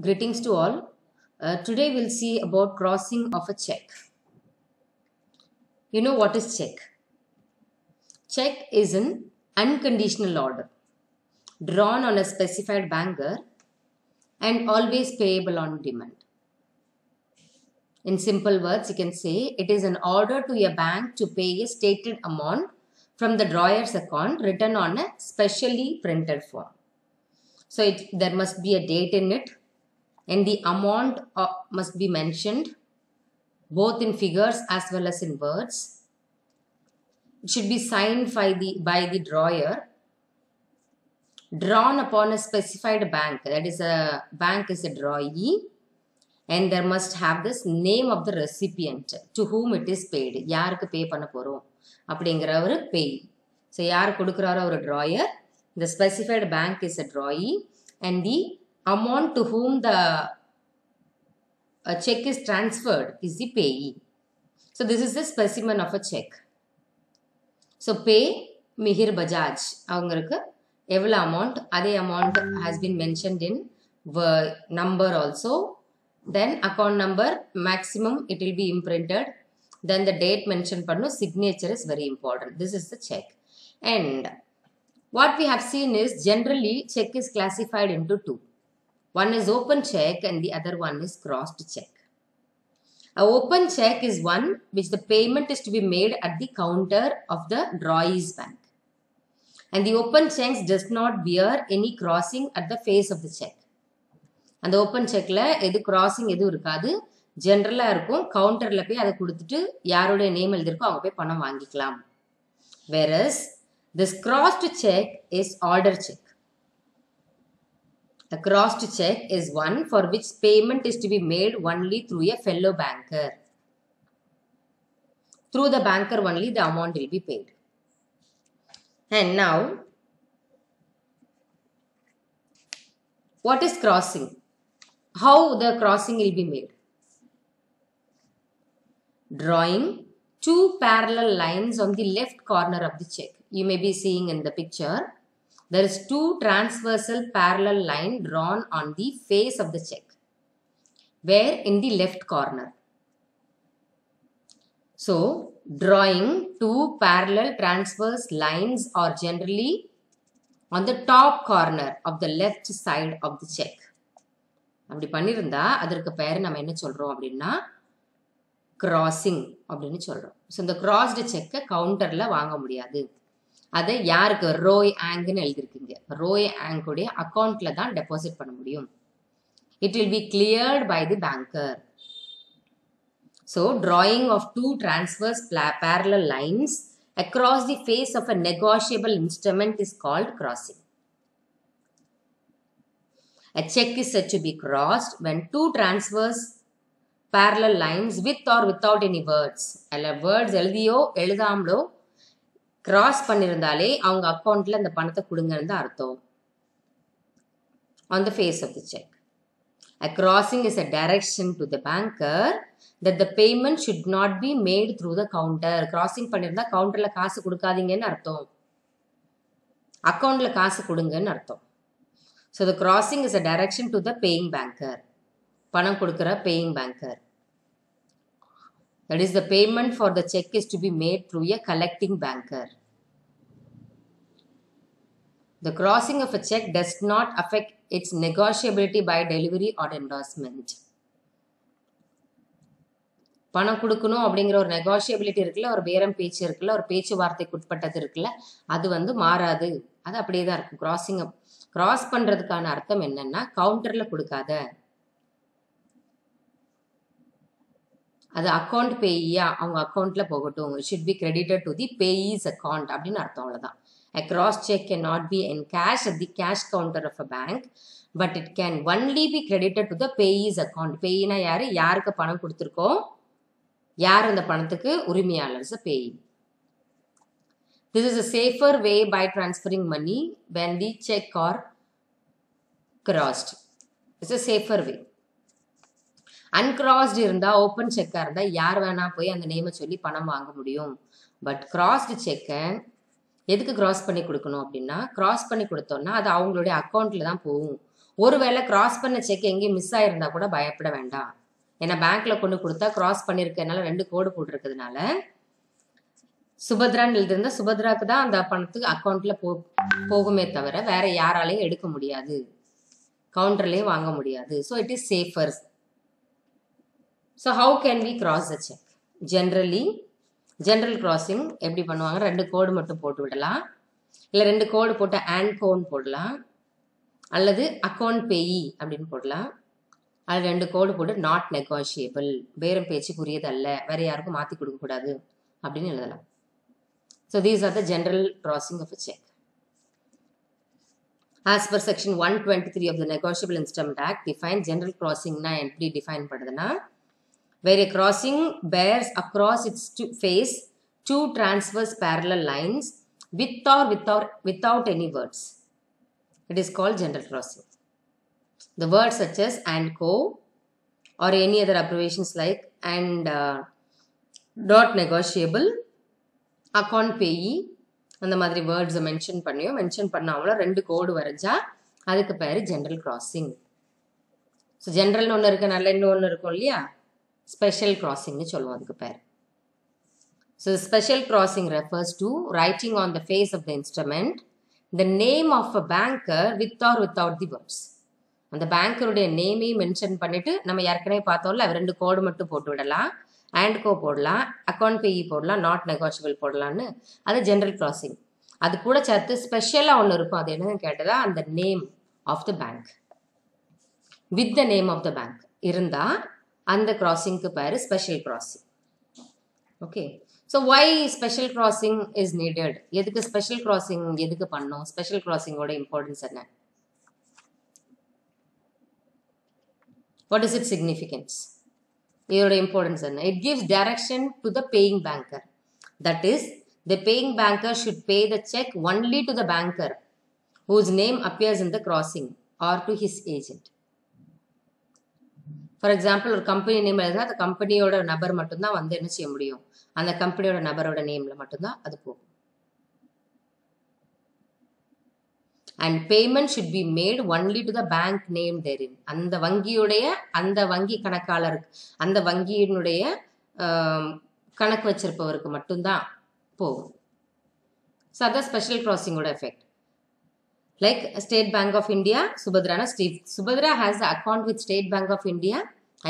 Greetings to all. Today we'll see about crossing of a check. You know what is check? Check is an unconditional order drawn on a specified banker and always payable on demand. In simple words, you can say it is an order to a bank to pay a stated amount from the drawer's account written on a specially printed form. So there must be a date in it and the amount must be mentioned both in figures as well as in words. It should be signed by the drawer, drawn upon a specified bank. That is, a bank is a drawee, and there must have this name of the recipient to whom it is paid. யாருக்கு பே பண்ண போறோம் அப்படிங்கிற ஒரு pay. So யார் கொடுக்குறாரோ ஒரு drawer, the specified bank is a drawee, and the amount to whom the check is transferred is the payee. So this is the specimen of a check. So pay Mihir Bajaj. அவங்களுக்கு எவ்வளவு amount, அதே amount has been mentioned in number also. Then account number, maximum it will be imprinted. Then the date mentioned pannu, signature is very important. This is the check. And what we have seen is generally check is classified into two. One is open check and the other one is crossed check. A open check is one which the payment is to be made at the counter of the drawee's bank. And the open checks does not bear any crossing at the face of the check. And the open check la edu crossing edu irukadu, general ah irukum, counter la pay adha kudutittu yaroda name eldirukko avanga pay panam vaangikalam. Whereas this crossed check is order check. A crossed check is one for which payment is to be made only through a fellow banker. Through the banker only the amount will be paid. And now, what is crossing? How the crossing will be made? Drawing two parallel lines on the left corner of the check. You may be seeing in the picture. There is two transversal parallel line drawn on the face of the check. Where? In the left corner. So, drawing two parallel transverse lines are generally on the top corner of the left side of the check. அப்படி பண்ணிருந்தா அதற்கு பேர் நம்ம என்ன சொல்றோம் அப்படின்னா crossing அப்படின்னு சொல்றோம். So, இந்த crossed check கவுண்டர்ல வாங்க முடியாது. அதை யாருக்கு ரோய் ஆங்க்னு எழுதிருக்கீங்க, ரோய் ஆங்குடைய அக்கௌண்ட்ல தான் டெபாசிட் பண்ண முடியும். It will be cleared by the banker. So, drawing of two transverse parallel lines across the face of a negotiable instrument is called crossing. A check is said to be crossed when two transverse parallel lines with or without any words. அல்ல words எழுதியோ எழுதாமலோ cross பண்ணிருந்தாலே அவங்க அக்கௌண்ட்ல அந்த பணத்தை கொடுங்கன்னு தான் அர்த்தம். On the face of the check. A crossing is a direction to the banker that the payment should not be made through the counter. Crossing பண்ணிருந்தா கவுண்டர்ல காசு கொடுக்காதீங்கன்னு அர்த்தம், அக்கௌண்ட்ல காசு கொடுங்கன்னு அர்த்தம். So the crossing is a direction to the paying banker. பணம் கொடுக்கிற paying banker. That is, the payment for the check is to be made through a collecting banker. The crossing of a check does not affect its negotiability by delivery or endorsement. பணம் கொடுக்கணும் அப்படிங்கிற ஒரு நெகோஷியபிலிட்டி இருக்குல்ல, ஒரு பேரம் பேச்சு இருக்குல்ல, ஒரு பேச்சுவார்த்தைக்கு உட்பட்டது இருக்குல்ல, அது மாறாது, அது அப்படியே தான் இருக்கும். கிராஸ் பண்றதுக்கான அர்த்தம் என்னன்னா கவுண்டர்ல கொடுக்காத, அது அக்கௌண்ட் பேயியா அவங்க அக்கௌண்ட்ல போகட்டும். It should be credited to the payee's account அப்படின்னு அர்த்தம். அவ்வளவுதான். A cross check cannot be in cash at the cash counter of a bank, but it can only be credited to the payee's account. பேயினா யாரு? யாருக்கு பணம் கொடுத்திருக்கோம், யார் அந்த பணத்துக்கு உரிமையாளர், is a payee. This is a safer way by transferring money when the check are crossed. It's a safer way. Uncrossed இருந்தா, open செக்கா இருந்தா யார் வேணா போய் அந்த நேமை சொல்லி பணம் வாங்க முடியும். பட் கிராஸ்டு செக்கை எதுக்கு கிராஸ் பண்ணி கொடுக்கணும் அப்படின்னா, கிராஸ் பண்ணி கொடுத்தோம்னா அது அவங்களுடைய அக்கௌண்ட்ல தான் போகும். ஒருவேளை கிராஸ் பண்ண செக் எங்கேயும் மிஸ் ஆயிருந்தா கூட பயப்பட வேண்டாம். ஏன்னா பேங்க்ல கொண்டு கொடுத்தா கிராஸ் பண்ணிருக்கனால 2 கோடு போட்டிருக்கிறதுனால சுபத்ரான்னு எழுதிருந்தா சுபத்ராக்கு தான் அந்த பணத்துக்கு அக்கௌண்ட்ல போகுமே தவிர வேற யாராலையும் எடுக்க முடியாது, கவுண்டர்லயும் வாங்க முடியாது. So it is safer. So how can we cross the cheque? General crossing எப்படி பண்ணுவாங்க? 2 கோடு மட்டும் போட்டு விடலாம், இல்லை 2 கோடு போட்டு அண்ட் கோன்னு போடலாம், அல்லது அக்கௌண்ட் பேயி அப்படின்னு போடலாம். அது 2 கோடு போட்டு நாட் நெகோஷியபிள், பேரம் பேச்சுக்குரியது அல்ல, வேற யாருக்கும் மாற்றி கொடுக்கக்கூடாது அப்படின்னு எழுதலாம். So these are the general crossing of a check. As per section 123 of the Negotiable Instrument Act, define general crossing na எப்படி define பண்ணுதுன்னா, where a crossing bears across its face 2 transverse parallel lines with or without any words. It is called general crossing. The words such as and co or any other abbreviations like and not negotiable, account payee அந்த மாதிரி வேர்ட்ஸை mention பண்ணாமலோ 2 கோடு வரைஞ்சா அதுக்கு பேர் general crossing. So ஜென்ரல்னு ஒன்று இருக்கனால இன்னொன்று இருக்கும் இல்லையா, ஸ்பெஷல் கிராசிங்னு சொல்லுவோம் அதுக்கு பேர். So special crossing refers to writing on the face of the instrument the name of a banker with or without the words. அந்த பேங்கருடைய நேமையும் மென்ஷன் பண்ணிட்டு நம்ம ஏற்கனவே பார்த்தோம்ல 2 கோடு மட்டும் போட்டு விடலாம், அண்ட் கோ போடலாம், அக்கௌண்ட் பேயி போடலாம், நாட் நெகோஷியபிள் போடலான்னு. அது ஜென்ரல் கிராசிங். அது கூட சேர்த்து ஸ்பெஷலாக ஒன்று இருக்கும், அது என்னன்னு கேட்டதா அந்த name of the bank with the name of the bank இருந்தால் அந்த கிராசிங்க்கு பேர் special crossing. Okay, so why special crossing is needed? எதுக்கு ஸ்பெஷல் கிராசிங் எதுக்கு பண்ணோம்? ஸ்பெஷல் கிராசிங்கோட இம்பார்ட்டன்ஸ் என்ன? What is it significance? இதோட இம்பார்ட்டன்ஸ் என்ன? It gives direction to the paying banker. That is the paying banker should pay the cheque only to the banker whose name appears in the crossing or to his agent. For example ஒரு company name எழுதுனா அந்த கம்பெனியோட நபர் மட்டும்தான் வந்து என்ன செய்ய முடியும், அந்த கம்பெனியோட நபரோட நேம்ல மட்டும்தான் அது போகும். And payment should be made only to the bank name therein. அந்த வங்கியுடைய அந்த வங்கி கணக்காளருக்கு அந்த வங்கியினுடைய கணக்கு வச்சிருப்பவருக்கு மட்டும்தான் போகும். ஸோ அதான் ஸ்பெஷல் கிராசிங்கோட effect. Like State Bank of India, சுபத்ரானா Subhadra has the account with State Bank of India,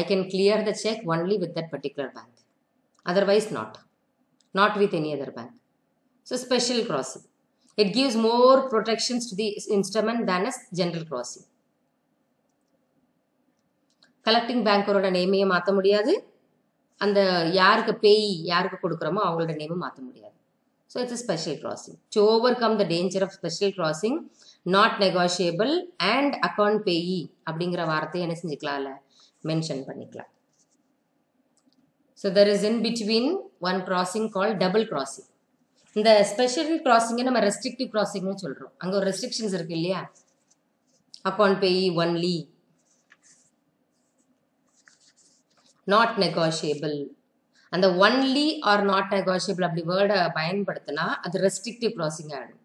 I can clear the cheque only with that particular bank, otherwise not with any other bank. So special crossing. It gives more protections to the instrument than a general crossing. Collecting பேங்கரோட நேமையை மாற்ற முடியாது, அந்த யாருக்கு பேய் யாருக்கு கொடுக்குறோமோ அவங்களோட நேமை மாற்ற முடியாது. So it's special crossing. To overcome the danger of special crossing, not negotiable and account payee அப்படிங்கிற வார்த்தையை என்ன செஞ்சுக்கலாம்ல மென்ஷன் பண்ணிக்கலாம். So there is in between one crossing call double crossing. இந்த ஸ்பெஷல் கிராசிங்கை நம்ம ரெஸ்ட்ரிக்டிவ் கிராசிங்னு சொல்கிறோம். அங்கே ஒரு ரெஸ்ட்ரிக்ஷன்ஸ் இருக்கு இல்லையா, account payee only, not negotiable. அந்த ஒன்லி ஆர் நாட் நெகோஷியபிள் அப்படி வேர்டை பயன்படுத்தினா அது ரெஸ்ட்ரிக்டிவ் கிராசிங் ஆகிடும்.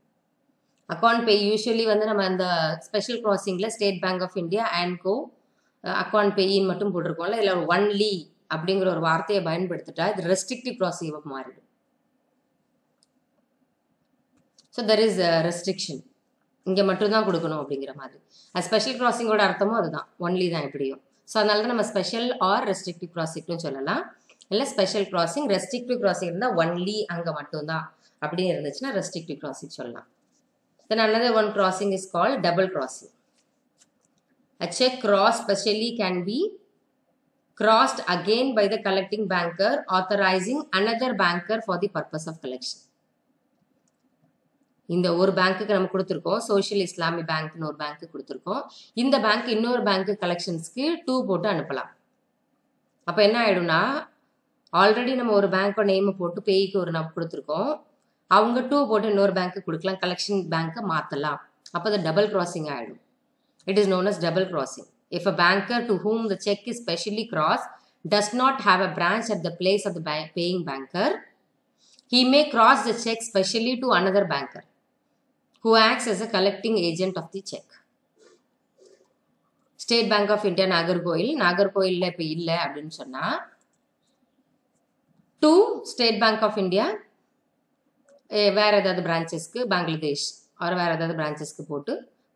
அக்கௌண்ட் பேய் யூஸ்வலி வந்து நம்ம அந்த ஸ்பெஷல் கிராசிங்கில் State Bank of India and co account பேயின்னு மட்டும் போட்டிருக்கோம்ல, இதில் ஒரு ஒன்லி அப்படிங்கிற ஒரு வார்த்தையை பயன்படுத்திட்டா இது ரெஸ்ட்ரிக்டிவ் கிராசிங் மாறிடும். ஸோ தெர் இஸ் ரெஸ்ட்ரிக்ஷன், இங்கே மட்டும்தான் கொடுக்கணும் அப்படிங்கிற மாதிரி. அது ஸ்பெஷல் கிராசிங்கோட அர்த்தமும் அதுதான், ஒன்லி தான் எப்படியும். ஸோ அதனால தான் நம்ம ஸ்பெஷல் ஆர் ரெஸ்ட்ரிக்டிவ் கிராசிங்னு சொல்லலாம். இல்லை ஸ்பெஷல் கிராசிங், ரெஸ்ட்ரிக்டிவ் கிராசிங் இருந்தால் ஒன்லி அங்கே மட்டும்தான் அப்படின்னு இருந்துச்சுன்னா ரெஸ்ட்ரிக்டிவ் கிராசிங் சொல்லலாம். தென் another one crossing is called double crossing. A check cross specially can be crossed again by the collecting banker authorizing another banker for the purpose of collection. இந்த ஒரு பேங்க்குக்கு நம்ம கொடுத்துருக்கோம், சோஷியல் இஸ்லாமிக் பேங்க்னு ஒரு பேங்க்கு கொடுத்துருக்கோம். இந்த bank இன்னொரு பேங்க்கு கலெக்ஷன்ஸ்க்கு 2 போட்டு அனுப்பலாம். அப்போ என்ன ஆகிடும்னா, ஆல்ரெடி நம்ம ஒரு பேங்க்கோட நேம் போட்டு பேய்க்கு ஒரு நம்ம கொடுத்துருக்கோம், அவங்க 2 போட்டு இன்னொரு பேங்க்கு கொடுக்கலாம், கலெக்ஷன் பேங்க்கை மாற்றலாம். அப்போ அது டபுள் கிராசிங் ஆகிடும். It is known as double crossing. If a banker to whom the check is specially crossed does not have a branch at the place of the paying banker, he may cross the check specially to another banker who acts as a collecting agent of the check. State Bank of India நாகர்கோயிலில் இப்போ இல்லை அப்படின்னு சொன்னால் to State Bank of India வேறு ஏதாவது பிரான்ச்சஸ்க்கு பங்களாதேஷ் வேறு ஏதாவது பிரான்ச்சஸ்க்கு போட்டு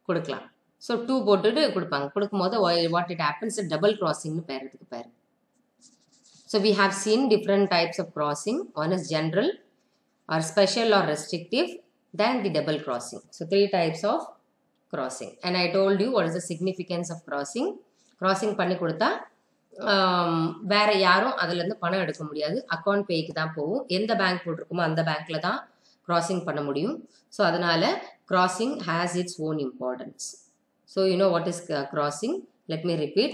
கொடுக்கலாம். ஸோ 2 போட்டுட்டு கொடுப்பாங்க. கொடுக்கும்போது வாட் இட் ஹேப்பன்ஸ் டபுள் கிராசிங்னு பேருக்கு பேர். So we have seen different types of crossing. One is general or special or restrictive, then the double crossing. So 3 types of crossing. And I told you what is the significance of crossing. Crossing பண்ணி கொடுத்தா வேற யாரும் அதுலேருந்து பணம் எடுக்க முடியாது. Account பேய்க்கு தான் போகும். எந்த பேங்க் போட்டிருக்குமோ அந்த பேங்க்ல தான் crossing பண்ண முடியும். ஸோ அதனால crossing has its own importance. So you know what is crossing? Let me repeat.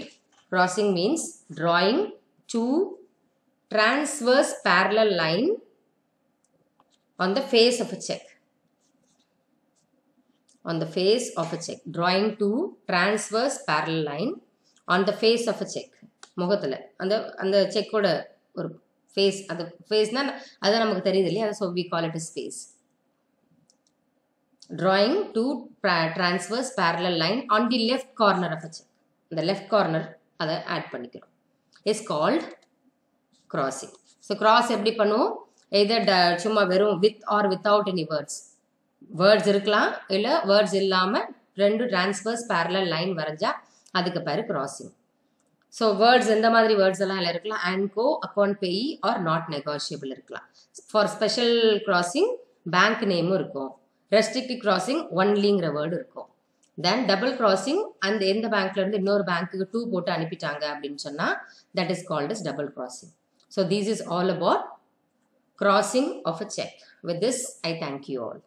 Crossing means drawing two transverse parallel line on the face of a check. On the face of a check. Drawing two transverse parallel line on the face of a check. முகத்தில் அந்த செக்கோட ஒரு face, அந்த ஃபேஸ்னால் அது நமக்கு தெரியுது இல்லையா, so we call it is face. Drawing two transverse parallel line on the left corner of a check. இந்த left corner அதை ஆட் பண்ணிக்கிறோம். Is called crossing. So cross எப்படி பண்ணுவோம்? எதர் சும்மா வெறும் with or without any words இருக்கலாம், இல்லை words இல்லாமல் 2 டிரான்ஸ்வர்ஸ் பேரலல் லைன் வரைஞ்சா அதுக்கு பேர் கிராசிங். ஸோ வேர்ட்ஸ் எந்த மாதிரி வேர்ட்ஸ் எல்லாம் இருக்கலாம்? And co, account payee or not negotiable இருக்கலாம். ஃபார் ஸ்பெஷல் கிராசிங் பேங்க் நேமும் இருக்கும். ரெஸ்ட்ரிக்டிவ் கிராசிங் ஒன்லிங்கிற வேர்டு இருக்கும். தென் டபுள் கிராசிங் அந்த எந்த பேங்க்லேருந்து இன்னொரு பேங்க்குக்கு 2 போட்டு அனுப்பிட்டாங்க அப்படின்னு சொன்னால் that is called as double crossing. So this is all about crossing of a check. With this, I thank you all.